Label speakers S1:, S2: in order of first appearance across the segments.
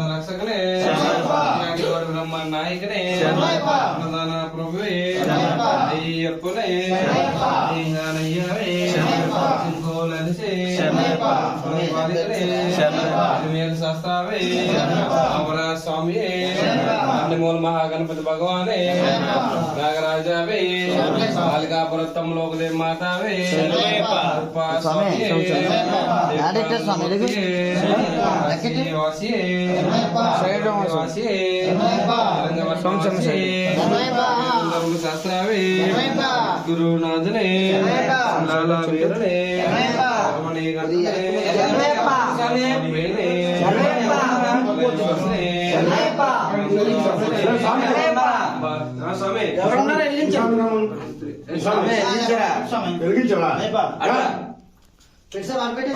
S1: రక్షకనే బ్రహ్మ నాయకనే అన్నదాన ప్రభువే అయ్యప్పనే శాస్త్రావే అమరా స్వామి మూల మహాగణపతి భగవానే నాగరాజావే బాలికాపురత్తం లోకదే మాతావే శాస్త్రావే గురునాథనే లాలా వీరనే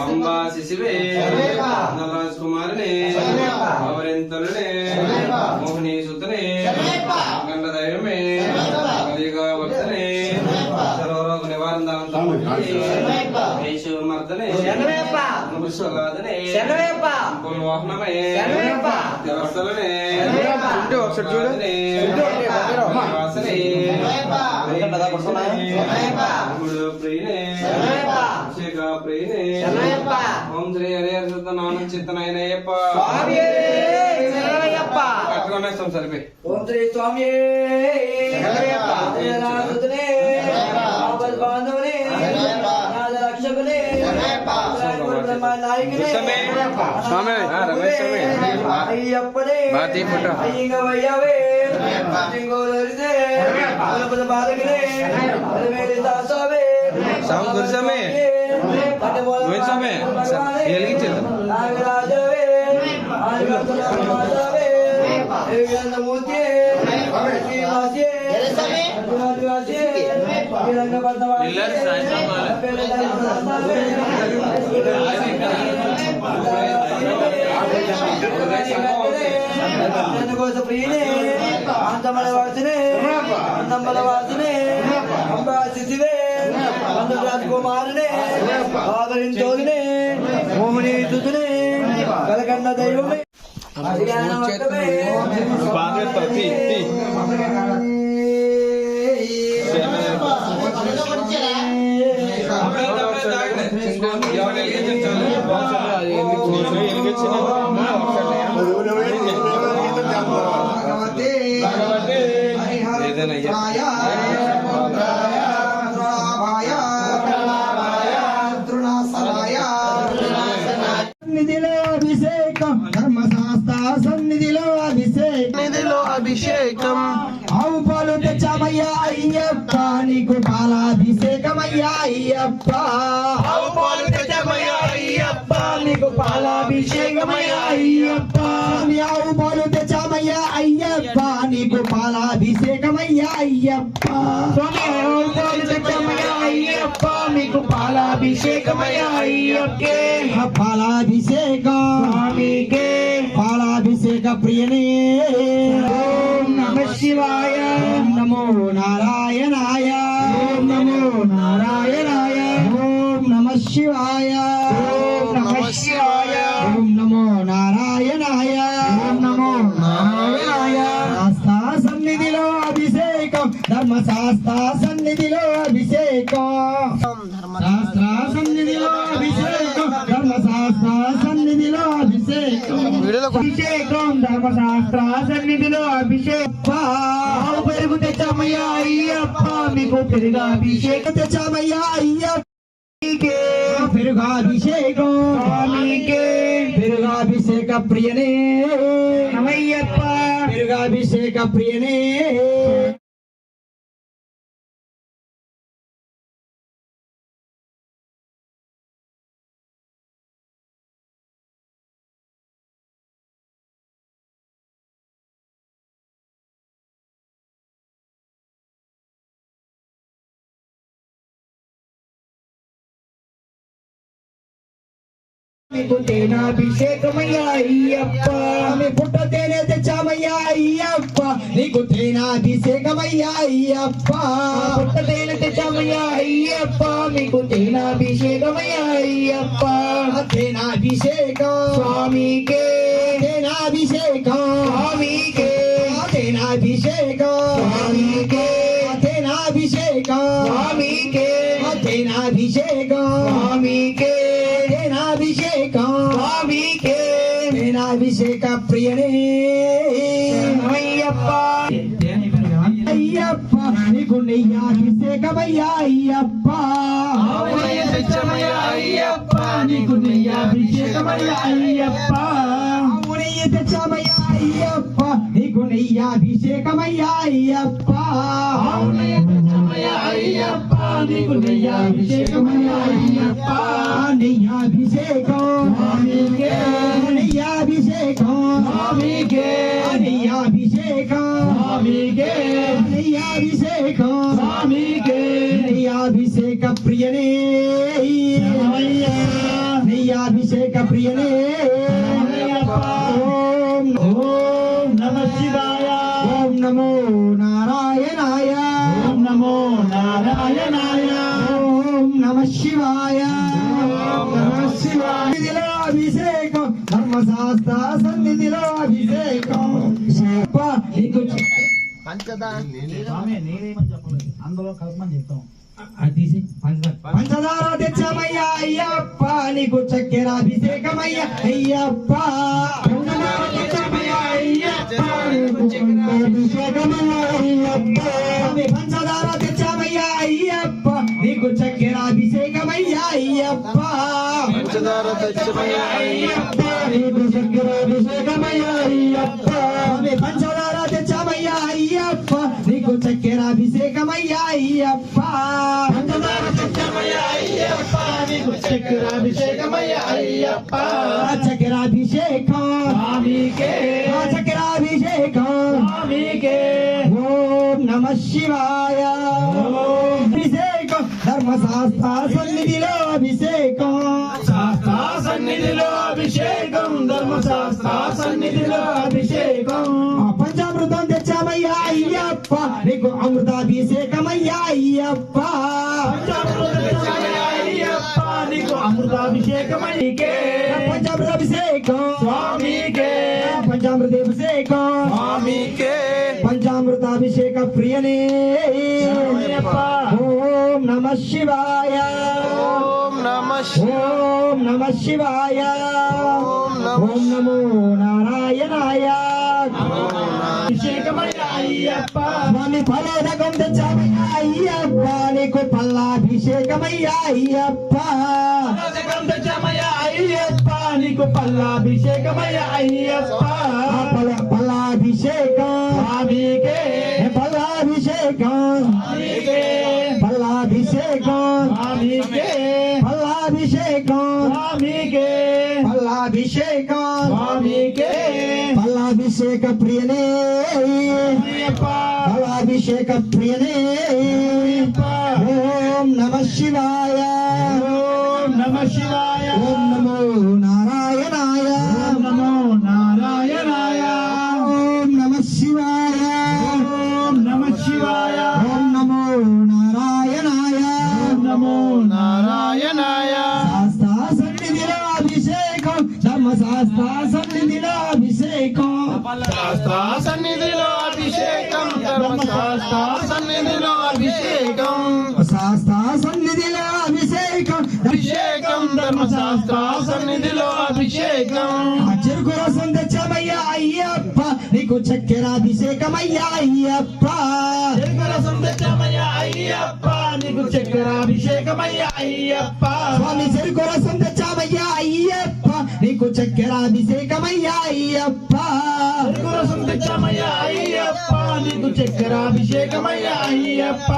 S1: అంబా శిశివే నలరాజ్ కుమారునే అవరెంతలునే మోహిని సుతనే గండ దైవమే కలిగా భక్తనే సర్వరోగ నివారణమర్దనే విశ్వనాథనే వాహనమే దేవస్థలనే వాసనే ప్రియనే ప్రియనే ఓం శ్రీ హరి నాన్న చిత్తనయనయ్యప్ప అట్లనేస్తాం సరిపోయి
S2: ఓం శ్రీ స్వామి రక్షకునే అయ్యప్పనే అయ్యవయ్యవే బాలకనే నాగరాజవే మూర్తి ప్రియనే అంతమలవాసినే అంతమలవాసినే అంబా శిశివే రాజకుమారునే ఆదరించోదినే మోహిని తుతునే కలకండ దైవమే
S3: అభిషేకం ధర్మశాస్త్ర సన్నిధిలో అభిషేకం ఆవు పాలు తెచ్చామయ్యా అయ్యప్ప నీకు పాలాభిషేకమయ్యా అయ్యప్ప ఆవు పాలు తెచ్చామయ్యా అయ్యప్ప నీకు పాలాభిషేకమయ్యా అయ్యప్ప ఆవు పాలు తెచ్చామయ్యా అయ్యప్ప నీకు పాలాభిషేకమయ్యా అయ్యప్ప ఆవు పాలు తెచ్చామయ్యా అయ్యప్ప మీకు పాలాభిషేకమయ్యా అయ్యప్ప పాలాభిషేకం స్వామికే పాలాభిషేక ప్రియనే ఓం నమః శివాయ నమో నారాయణాయ ఓం నమో నారాయణాయ ఓం నమః శివాయ ఓం నమః శివాయ ఓం నమో నారాయణాయ ఓం నమో నారాయణాయ శాస్త్ర సన్నిధిలో అభిషేకం ధర్మశాస్త్ర సన్నిధిలో అభిషేకం శాస్త్ర సన్నిధిలో అభిషేకం ధర్మశాస్త్ర సన్నిధిలో అభిషేకం అభిషేకం ధర్మశాస్త్ర సన్నిధిలో అభిషేకం పెరుగు తెచ్చామయ్యా అయ్యప్ప మీకు పెరుగాభిషేకం తెచ్చామయ్యా అయ్యప్ప పెరుగాభిషేకం స్వామికే పెరుగాభిషేక ప్రియనే అయ్యప్ప పెరుగాభిషేక ప్రియనే మీకు తేనాభిషేకమయ్యా అయ్యప్ప మీ పుట్ట తేనె తెచ్చామయ్యా తెచ్చామయ్యా అయ్యప్ప నీకు తేనాభిషేకమయ్యా అయ్యప్ప పుట్ట తేనె తెచ్చామయ్యా అయ్యప్ప మీకు తేనాభిషేకమయ్యా అయ్యప్ప తేనాభిషేకం స్వామికే తేనాభిషేకం స్వామికే తేనాభిషేకం స్వామికే తేనాభిషేకం స్వామికే తేనాభిషేకం స్వామికే తేనాభిషేకం స్వామికే తేనాభిషేక ప్రియనే అయ్యప్ప అయ్యప్ప నీకు నెయ్యాభిషేకమయ్యా అయ్యప్ప
S1: తెచ్చమయ్యా అయ్యప్ప
S3: నీకు నెయ్యాభిషేకమయ్యా అయ్యప్ప నెయ్యి తెచ్చామయ్యా అయ్యప్ప నీకు నెయ్యాభిషేకమయ్యా అయ్యప్ప
S1: అయ్యప్ప నీకు నెయ్యాభిషేకమయ్యా అయ్యప్ప
S3: నెయ్యాభిషేకం స్వామికే నెయ్యాభిషేకం స్వామికే నెయ్యాభిషేకం స్వామికే నెయ్యాభిషేకం స్వామికే నెయ్యాభిషేక ప్రియనే నెయ్యాభిషేక ప్రియనే ఓం నమః శివాయ ఓం నమో నారాయణాయ ఓం నమో నారాయణాయ ఓం నమః శివాయ ఓం నమః శివాయ సన్నిధిలో అభిషేకం ధర్మశాస్త్ర సన్నిధిలో అభిషేకం శివ నీకు పంచదార తెచ్చామయ్యా అయ్యప్ప నీకు చక్కెర అభిషేకమయ్యా అయ్యప్ప పంచదార తెచ్చామయ్యా అయ్యప్ప నీకు చక్కెర అభిషేకమయ్యా అయ్యప్ప పంచదార తెచ్చామయ్యా అయ్యప్ప నీకు చక్కెర అభిషేకమయ్యా అయ్యప్ప
S1: పంచదార తెచ్చమయ్యా
S3: అయ్యప్ప నీకు చక్కెర అభిషేకమయ్యా అయ్యప్ప పంచదార తెచ్చామయ్యా అయ్యప్ప నీకు చక్కెర అభిషేకమయ్యా అయ్యప్ప పంచదార తెచ్చామయ్యా అయ్యప్ప నీకు చక్కెర అభిషేకమయ్యా అయ్యప్ప చక్కెరాభిషేకం స్వామికే చక్కెరాభిషేకం స్వామికే ఓం నమః శివాయ అభిషేకం ధర్మశాస్త్ర సన్నిధిలో అభిషేకం శాస్త్ర సన్నిధిలో అభిషేకం ధర్మశాస్త్ర సన్నిధిలో అభిషేకం పంచామృతం తెచ్చామయ్యా అయ్యప్ప నీకు అమృతాభిషేకమయ్యా అయ్యప్ప పంచామృతం తెచ్చామయ్యా అయ్యప్ప నీకు అమృతాభిషేకమయ్యే పంచామృతాభిషేకం స్వామికే పంచామృతాభిషేకం
S1: స్వామికే
S3: పంచామృతాభిషేక ప్రియనే ఓం నమః శివాయ
S1: ఓం నమః
S3: ఓం నమః శివాయ ఓం నమో నారాయణాయ అభిషేకమయ్యా అయ్యప్ప స్వామి ఫలోదకం తెచ్చామయ్యా అయ్యప్ప నీకు పల్లాభిషేకమయ్యా అయ్యప్ప ఫలోదకం తెచ్చామయ్యా అయ్యప్ప నీకు పల్లాభిషేకమయ్యా అయ్యప్ప పల్లాభిషేకం స్వామికే పల్లాభిషేకం స్వామికే పల్లాభిషేకం స్వామికే పల్లాభిషేకం స్వామికే పల్లాభిషేకం స్వామికే పల్లాభిషేక ప్రియనే పల్లాభిషేక ప్రియనే ఓం నమః శివాయ ఓం నమః శివాయ ఓం నమో నారాయణాయ ఓం నమో నారాయణాయ ఓం నమః శివాయ ఓం నమః శివాయ ఓం నమో నారాయణాయ ఓం నమో నారాయణాయ శాస్త్ర సన్నిధిలో అభిషేకం ధర్మశాస్త్ర సన్నిధిలో అభిషేకం
S1: శాస్త్ర సన్నిధిలో అభిషేకం ధర్మశాస్త్ర సన్నిధిలో అభిషేకం
S3: శాస్త్ర సన్నిధిలో అభిషేకం
S1: అభిషేకం ధర్మశాస్త్ర సన్నిధిలో అభిషేకం
S3: చెరుకు రసం తెచ్చామయ్యా అయ్యప్ప నీకు చక్కెరాభిషేకమయ్యా అయ్యప్ప చెరుకు రసం తెచ్చామయ్యా అయ్యప్ప నీకు చక్కెరాభిషేకమయ్యా అయ్యప్ప స్వామి చెరుకు రసం తెచ్చామయ్యా అయ్యప్ప నీకు చక్కెరాభిషేకమయ్యా అయ్యప్ప చెరుకు రసం తెచ్చామయ్యా అయ్యప్ప నీకు చక్కెరాభిషేకమయ్యా అయ్యప్ప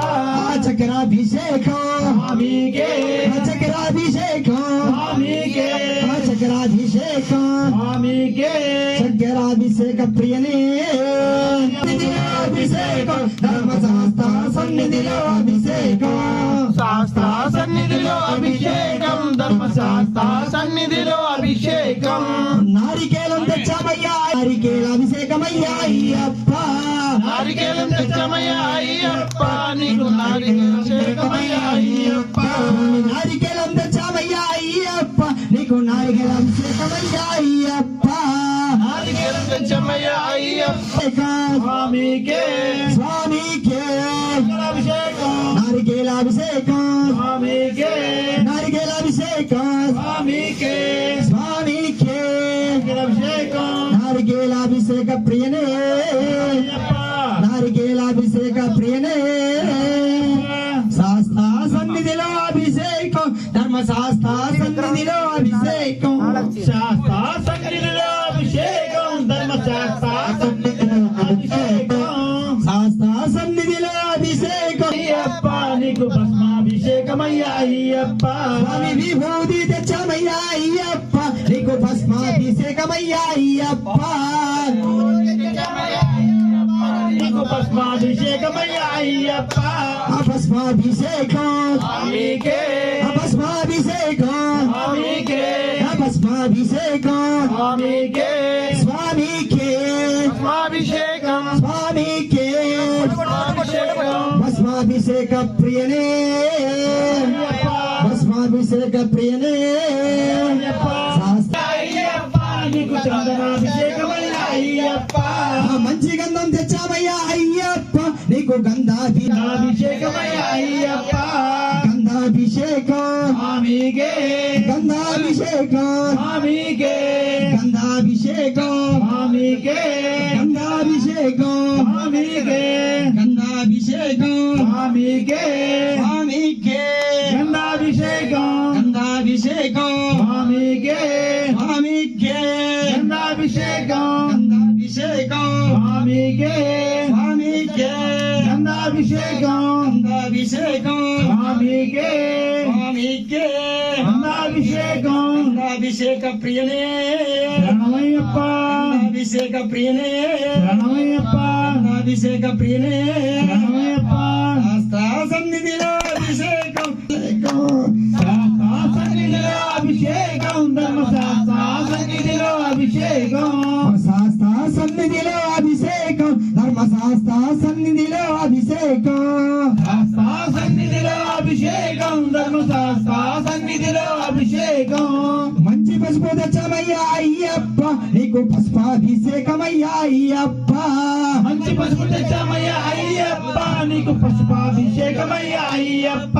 S3: చక్కెరాభిషేకం స్వామికే చక్కెరాభిషేకం స్వామికే చక్కెరాభిషేకం స్వామికే చక్కెరాభిషేక ప్రియనే అభిషేకం ధర్మశాస్త్ర సన్నిధిలో అభిషేకం
S1: శాస్త్ర సన్నిధిలో అభిషేకం ధర్మశాస్త్ర సన్నిధిలో అభిషేకం
S3: నారికేలం తెచ్చామయ్యా నారికేల అభిషేకమయ్యా
S1: తెచ్చమయ్యా అయ్యప్ప నీకు నారికేళాభిషేకమయ్యా అయ్యప్ప
S3: నారికేళం తెచ్చామయ్యా అయ్యప్ప నీకు నారికేళాభిషేకమయ్యా అయ్యప్ప
S1: నారికేళం తెచ్చమయ్యా అయ్యప్ప స్వామికే
S3: స్వామికే
S1: అభిషేకం
S3: నారికేళాభిషేకం
S1: స్వామికే
S3: నారికేళాభిషేకం
S1: స్వామికే
S3: స్వామికే
S1: అభిషేకం
S3: నారికేళాభిషేక ప్రియనే నారికేళాభిషేక ప్రియనే శాస్త్ర సన్నిధిలో అభిషేకం ధర్మశాస్త్ర సన్నిధిలో అభిషేకం
S1: శాస్త్ర సన్నిధిలో అభిషేకం ధర్మశాస్త్ర సన్నిధిలో అభిషేకం
S3: శాస్త్ర సన్నిధిలో అభిషేకం
S1: అయ్యప్ప నీకు భస్మాభిషేకమయ్యా అయ్యప్ప
S3: స్వామి విభూతి తెచ్చామయ్యా అయ్యప్ప నీకు భస్మాభిషేకమయ్యా అయ్యప్ప
S1: నీకు భస్మాభిషేకమయ్యా అయ్యప్ప
S3: భస్మాభిషేకం
S1: స్వామికే
S3: భస్మాభిషేకం
S1: స్వామికే
S3: భస్మాభిషేకం
S1: స్వామికే
S3: స్వామికే
S1: భస్మాభిషేకం
S3: స్వామికే
S1: భస్మాభిషేకం
S3: భస్మాభిషేక ప్రియనే భస్మాభిషేక ప్రియనే శాస్త్ర
S1: అయ్యప్ప నీకు చందనాభిషేకమయ్యా అయ్యప్ప
S3: మంచి గంధం తెచ్చామయ్యా అయ్యప్ప నీకు
S1: అభిషేకమయ్యా అయ్యప్ప
S3: గంధాభిషేకం
S1: స్వామికే
S3: గంధాభిషేకం
S1: స్వామికే
S3: గంధాభిషేకం
S1: స్వామికే
S3: గంధాభిషేకం
S1: స్వామికే
S3: గంధాభిషేకం
S1: స్వామికే
S3: స్వామికే
S1: గంధాభిషేకం
S3: గంధాభిషేకం
S1: స్వామికే
S3: స్వామికే
S1: గంధాభిషేకం
S3: గంధాభిషేకం
S1: స్వామికే
S3: స్వామికే
S1: గంధాభిషేకం
S3: గంధాభిషేకం
S1: స్వామికే
S3: స్వామికే
S1: గంధాభిషేకం
S3: గంధాభిషేక ప్రియనే
S1: శరణమయ్యప్ప
S3: అభిషేక ప్రియనే
S1: శరణమయ్యప్ప
S3: అభిషేక ప్రియనే
S1: శరణమయ్యప్ప
S3: శాస్త్ర సన్నిధిలో అభిషేకం
S1: శాస్త్ర సన్నిధిలో అభిషేకం ధర్మశాస్త్ర సన్నిధిలో అభిషేకం
S3: శాస్త్ర సన్నిధిలో అభిషేకం ధర్మశాస్త్ర సన్నిధిలో అభిషేకం
S1: శాస్త్ర సన్నిధిలో అభిషేకం ధర్మశాస్త్ర సన్నిధిలో అభిషేకం
S3: మంచి పసుపు తెచ్చామయ్యా అయ్యప్ప నీకు పసుపాభిషేకమయ్యా అయ్యప్ప
S1: మంచి పసుపు తెచ్చామయ్యా అయ్యప్ప నీకు పసుపాభిషేకమయ్యా అయ్యప్ప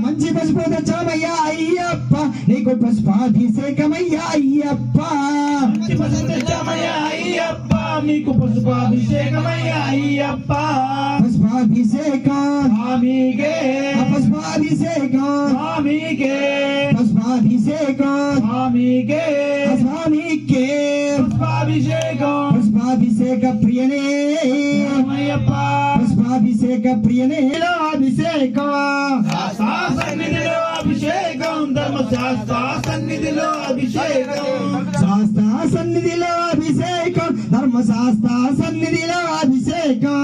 S3: మంచి పసుపు తెచ్చామయ్యా అయ్యప్ప నీకు పసుపాభిషేకమయ్యా అయ్యప్ప
S1: మంచి పసుపు తెచ్చామయ్యా అయ్యప్ప నీకు పసుపాభిషేకమయ్యా అయ్యప్ప
S3: పసుపాభిషేకం
S1: స్వామికే
S3: పసుపాభిషేకం
S1: స్వామికే
S3: పసుపాభిషేకం
S1: స్వామికే
S3: స్వామికే
S1: పుష్పాభిషేకం
S3: పుష్పాభిషేక ప్రియనే
S1: అయ్యప్ప
S3: పుష్పాభిషేక ప్రియనే అభిషేకం
S1: శాస్త్ర సన్నిధిలో అభిషేకం ధర్మశాస్త్ర సన్నిధిలో అభిషేకం
S3: శాస్త్ర సన్నిధిలో అభిషేకం ధర్మశాస్త్ర సన్నిధిలో అభిషేకం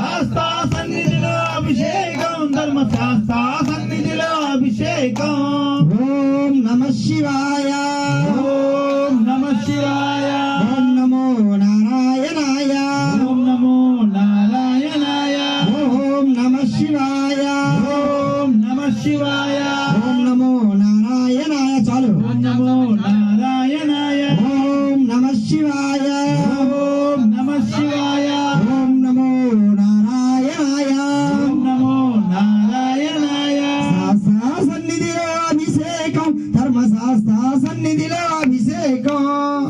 S1: శాస్త్ర సన్నిధిలో అభిషేకం ధర్మశాస్త్ర సన్నిధిలో అభిషేకం
S3: ఓం నమ శివాయ
S1: ఓం నమ శివాయ
S3: ఓం నమో నారాయణాయ
S1: ఓం నమో నారాయణాయ
S3: ఓం నమ శివాయ
S1: ఓం నమ శివాయ
S3: ఓం నమో నారాయణాయ చాలు
S1: ఓం నమో నారాయణాయ
S3: ఓం నమ శివాయ
S1: ఓం నమ శివాయ
S3: ఓం నమో నారాయణాయ
S1: ఓం నమో నారాయణాయ
S3: శాస్త్ర సన్నిధిలో అభిషేకం ధర్మశాస్త్ర సన్నిధిలో అభిషేకం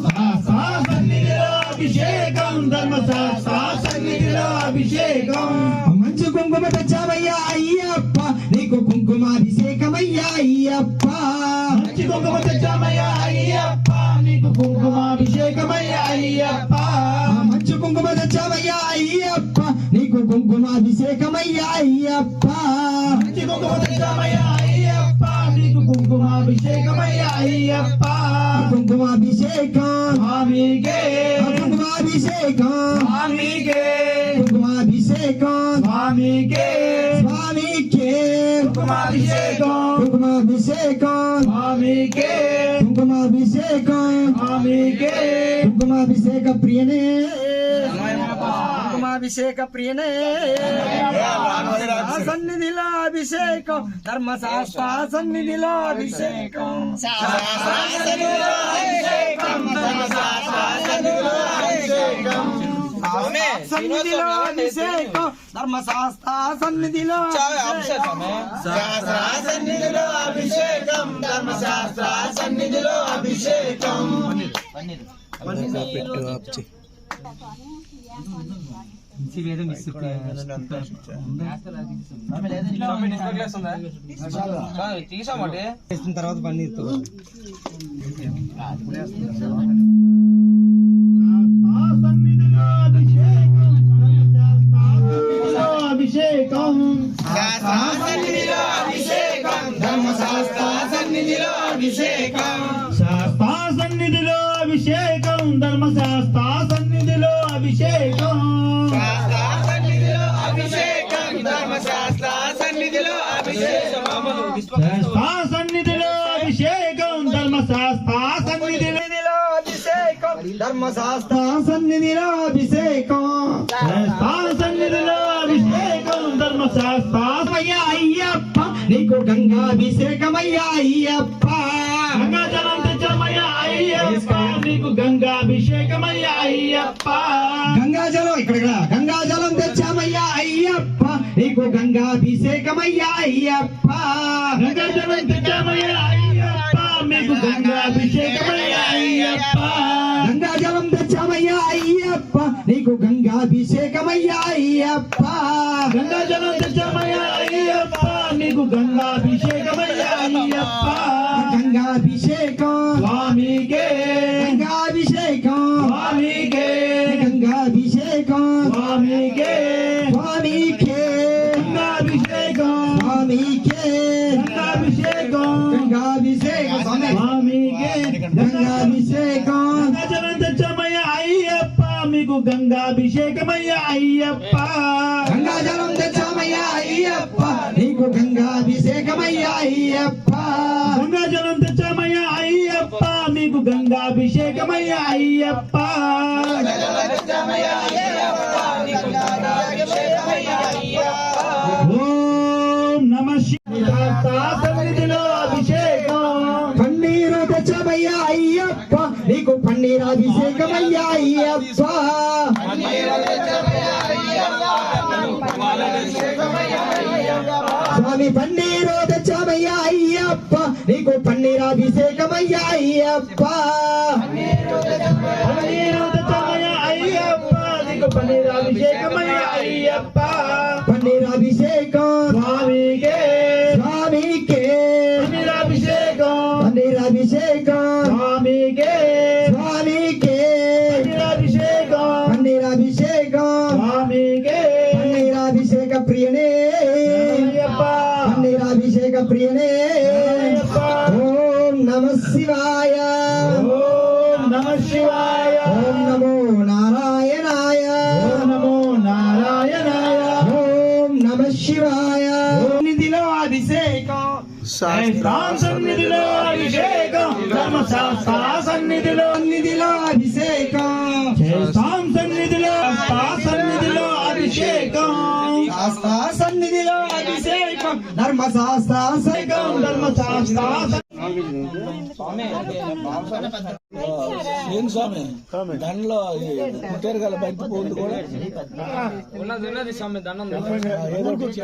S1: శాస్త్ర సన్నిధిలో అభిషేకం ధర్మశాస్త్ర సన్నిధిలో అభిషేకం
S3: మంచు కుంకుమ తెచ్చామయ్యా అయ్యప్ప నీకు కుంకుమాభిషేకమయ్యా అయ్యప్ప
S1: మంచి కుంకుమ తెచ్చామయ్యా అయ్యప్ప నీకు కుంకుమాభిషేకమయ్యా అయ్యప్ప
S3: మంచు కుంకుమ తెచ్చామయ్యా అయ్యప్ప నీకు కుంకుమాభిషేకమయ్యా అయ్యప్ప
S1: మంచి కుంకుమ తెచ్చామయ్యా అయ్యప్ప నీకు కుంకుమాభిషేకమయ్యా అయ్యప్ప
S3: కుంకుమాభిషేకం
S1: స్వామికే
S3: కుంకుమాభిషేకం
S1: స్వామికే
S3: కుంకుమాభిషేకం
S1: స్వామికే
S3: స్వామికే
S1: కుంకుమాభిషేకం
S3: కుంకుమాభిషేకం
S1: స్వామికే
S3: కుంకుమాభిషేకం
S1: స్వామికే
S3: కుంకుమాభిషేక ప్రియనే
S2: అభిషేక ప్రియనే సన్నిధిలో అభిషేకం ధర్మశాస్త్ర సన్నిధిలో అభిషేకం సన్నిధిలో అభిషేకం ధర్మశాస్త్ర సన్నిధిలో
S1: సన్నిధిలో అభిషేకం ధర్మశాస్త్ర సన్నిధిలో అభిషేకం
S2: తర్వాత పన్నీర్
S1: అభిషేకం సన్నిధిలో అభిషేకం ధర్మశాస్త్ర సన్నిధిలో అభిషేకం శాస్త్ర సన్నిధిలో అభిషేకం ధర్మశాస్త్ర సన్నిధిలో అభిషేకం సన్నిధిలో అభిషేకం ధర్మశాస్త్ర సన్నిధిలో అభిషేకం సన్నిధిలో అభిషేకం ధర్మశాస్త్ర సన్నిధిలో అభిషేకం
S2: ధర్మశాస్త్ర
S3: సన్నిధిలో అభిషేకం
S1: సన్నిధిలో అభిషేకం ధర్మశాస్త్ర
S3: అయ్యప్ప నీకు గంగాభిషేకమయ్యా అయ్యప్ప
S1: గంగాజలం తెచ్చమయ్యా అయ్యప్ప నీకు గంగాభిషేకమయ్యా అయ్యప్ప
S3: గంగాజలం ఇక్కడ గంగాజలం తెచ్చామయ్యా అయ్యప్ప నీకు గంగాభిషేకమయ్యా అయ్యప్ప
S1: గంగాజలం తెచ్చమయ్యా అయ్యప్ప మీకు గంగాభిషేకమయ్యా అయ్యప్ప
S3: గంగాజలం తెచ్చామయ్యా అయ్యప్ప నీకు గంగాభిషేకమయ్యా అయ్యప్ప
S1: గంగాజలం తెచ్చమయ్యా అయ్యప్ప నీకు గంగాభిషేకమయ్యా అయ్యప్ప
S3: గంగాభిషేకం
S1: స్వామికే
S3: గంగాభిషేకం
S1: స్వామికే
S3: గంగాభిషేకం
S1: స్వామికే
S3: స్వామికే
S1: గంగాభిషేకం
S3: స్వామికే
S1: గంగాభిషేకం
S3: గంగాభిషేకం
S1: స్వామికే
S3: గంగాభిషేకం
S1: గంగాజలం తెచ్చమయ్యా అయ్యప్ప మీకు గంగాభిషేకమయ్యా అయ్యప్ప
S3: గంగాజలం తెచ్చామయ్యా అయ్యప్ప నీకు గంగాభిషేకమయ్యా అయ్యప్ప
S1: గంగాజలం తెచ్చమయ్యా అయ్యప్ప మీకు గంగాభిషేకమయ్యా అయ్యప్ప ఓం నమః శివాయ సన్నిధిలో అభిషేకం
S3: పన్నీరు తెచ్చామయ్యా అయ్యప్ప నీకు పన్నీరాభిషేకమయ్యా అయ్యప్ప స్వామి పన్నీరు తెచ్చామయ్యా అయ్యప్ప నీకు పన్నీరాభిషేకమయ్యా అయ్యప్ప
S1: పన్నీరు తెచ్చమయ్యా అయ్యప్ప నీకు పన్నీరాభిషేకమయ్యా అయ్యప్ప
S3: పన్నీరాభిషేకం
S1: స్వామికే
S3: స్వామికే
S1: పన్నీరాభిషేకం
S3: పన్నీరాభిషేకం
S1: స్వామికే
S3: స్వామికే
S1: పన్నీరాభిషేకం
S3: పన్నీరాభిషేకం
S1: స్వామికే
S3: పన్నీరాభిషేక ప్రియనే
S1: అయ్యప్ప
S3: పన్నీరాభిషేక ప్రియనే
S1: అయ్యప్ప
S3: ఓం నమ శివాయ
S1: ఓం నమః శివాయ
S3: ఓం నమో నారాయణాయ
S1: ఓం నమో నారాయణాయ
S3: ఓం నమ శివాయ నిధిలో అభిషేకం
S1: సన్నిధిలో అభిషేకం ధర్మశాస్త్ర సన్నిధిలో
S3: నిధిలో అభిషేకం
S1: సన్నిధిలో సన్నిధిలో అభిషేకం
S3: శాస్త్ర సన్నిధిలో అభిషేకం ధర్మశాస్త్ర
S1: అభిషేకం ధర్మశాస్త్ర
S4: ఏం స్వామి దండలో కుట్టేరు గల బయట పోలు కూడా
S2: ఉన్నది స్వామి దండం
S4: ఏదో ఒకటి